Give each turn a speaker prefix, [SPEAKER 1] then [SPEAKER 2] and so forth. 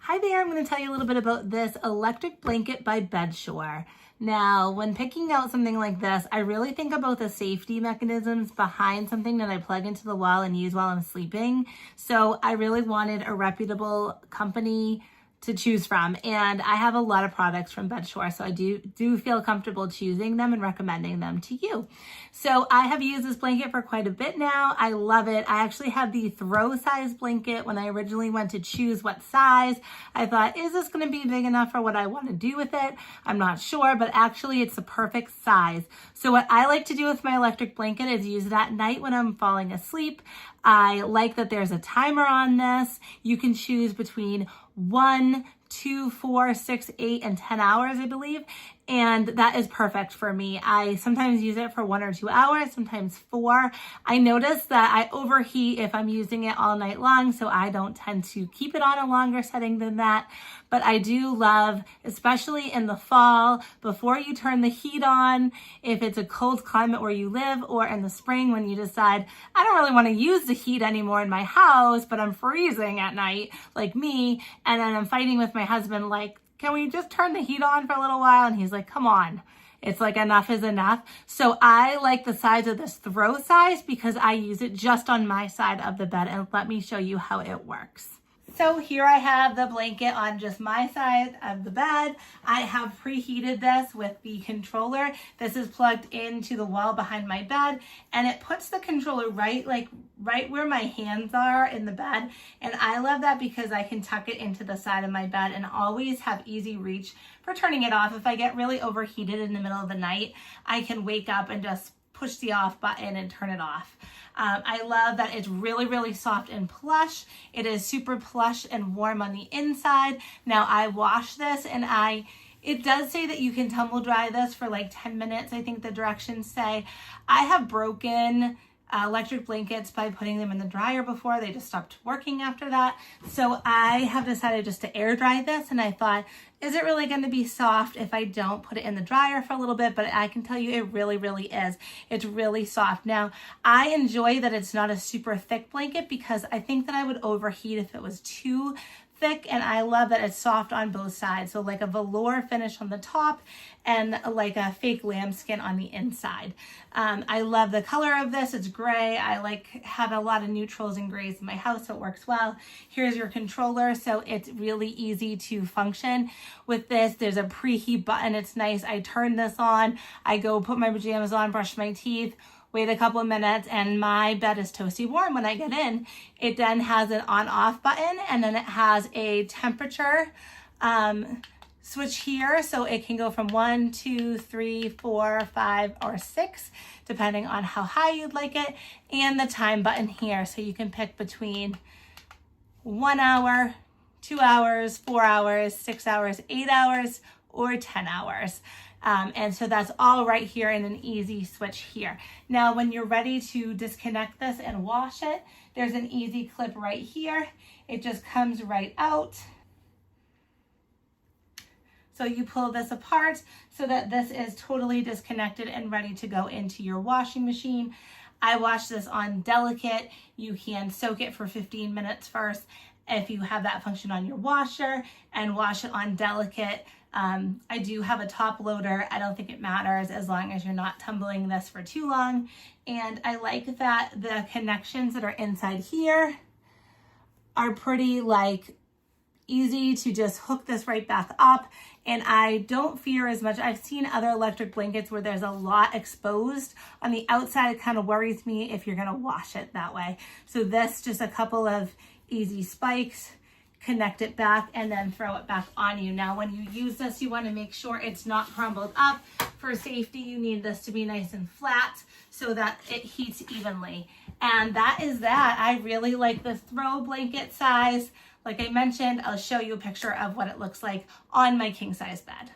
[SPEAKER 1] Hi there, I'm going to tell you a little bit about this electric blanket by Bedshore. Now, when picking out something like this, I really think about the safety mechanisms behind something that I plug into the wall and use while I'm sleeping. So I really wanted a reputable company to choose from, and I have a lot of products from Bedshore, so I do feel comfortable choosing them and recommending them to you. So I have used this blanket for quite a bit now. I love it. I actually have the throw size blanket. When I originally went to choose what size, I thought, is this going to be big enough for what I want to do with it? I'm not sure, but actually it's the perfect size. So what I like to do with my electric blanket is use it at night when I'm falling asleep. I like that there's a timer on this. You can choose between 1, 2, 4, 6, 8, and 10 hours, I believe. And that is perfect for me. I sometimes use it for 1 or 2 hours, sometimes 4. I notice that I overheat if I'm using it all night long, so I don't tend to keep it on a longer setting than that. But I do love, especially in the fall, before you turn the heat on, if it's a cold climate where you live, or in the spring when you decide, I don't really want to use the heat anymore in my house, but I'm freezing at night, like me, and then I'm fighting with my husband, like, can we just turn the heat on for a little while? And he's like, come on. It's like enough is enough. So I like the size of this throw size because I use it just on my side of the bed, and let me show you how it works. So here I have the blanket on just my side of the bed. I have preheated this with the controller. This is plugged into the wall behind my bed, and it puts the controller right where my hands are in the bed. And I love that because I can tuck it into the side of my bed and always have easy reach for turning it off. If I get really overheated in the middle of the night, I can wake up and just push the off button and turn it off. I love that it's really, really soft and plush. It is super plush and warm on the inside. Now I wash this, and it does say that you can tumble dry this for like 10 minutes, I think the directions say. I have broken electric blankets by putting them in the dryer before. They just stopped working after that. So I have decided just to air dry this, and I thought, is it really going to be soft if I don't put it in the dryer for a little bit? But I can tell you it really, really is. It's really soft. Now, I enjoy that it's not a super thick blanket because I think that I would overheat if it was too thick, and I love that it's soft on both sides. So like a velour finish on the top and like a fake lambskin on the inside. I love the color of this. It's gray. I have a lot of neutrals and grays in my house, so it works well. Here's your controller, so it's really easy to function with this. There's a preheat button. It's nice. I turn this on. I go put my pajamas on, brush my teeth, wait a couple of minutes, and my bed is toasty warm when I get in. It then has an on-off button, and then it has a temperature switch here, so it can go from 1, 2, 3, 4, 5, or 6, depending on how high you'd like it, and the time button here, so you can pick between 1 hour, 2 hours, 4 hours, 6 hours, 8 hours, or 10 hours. And so that's all right here in an easy switch here. Now, when you're ready to disconnect this and wash it, there's an easy clip right here. It just comes right out. So you pull this apart so that this is totally disconnected and ready to go into your washing machine. I wash this on delicate. You can soak it for 15 minutes first if you have that function on your washer, and wash it on delicate. I do have a top loader. I don't think it matters as long as you're not tumbling this for too long. And I like that the connections that are inside here are pretty easy to just hook this right back up, and I don't fear as much. I've seen other electric blankets where there's a lot exposed on the outside. It kind of worries me if you're going to wash it that way. So this, just a couple of easy spikes, connect it back, and then throw it back on you. Now, when you use this, you want to make sure it's not crumbled up. For safety, you need this to be nice and flat so that it heats evenly. And that is that. I really like this throw blanket size. Like I mentioned, I'll show you a picture of what it looks like on my king size bed.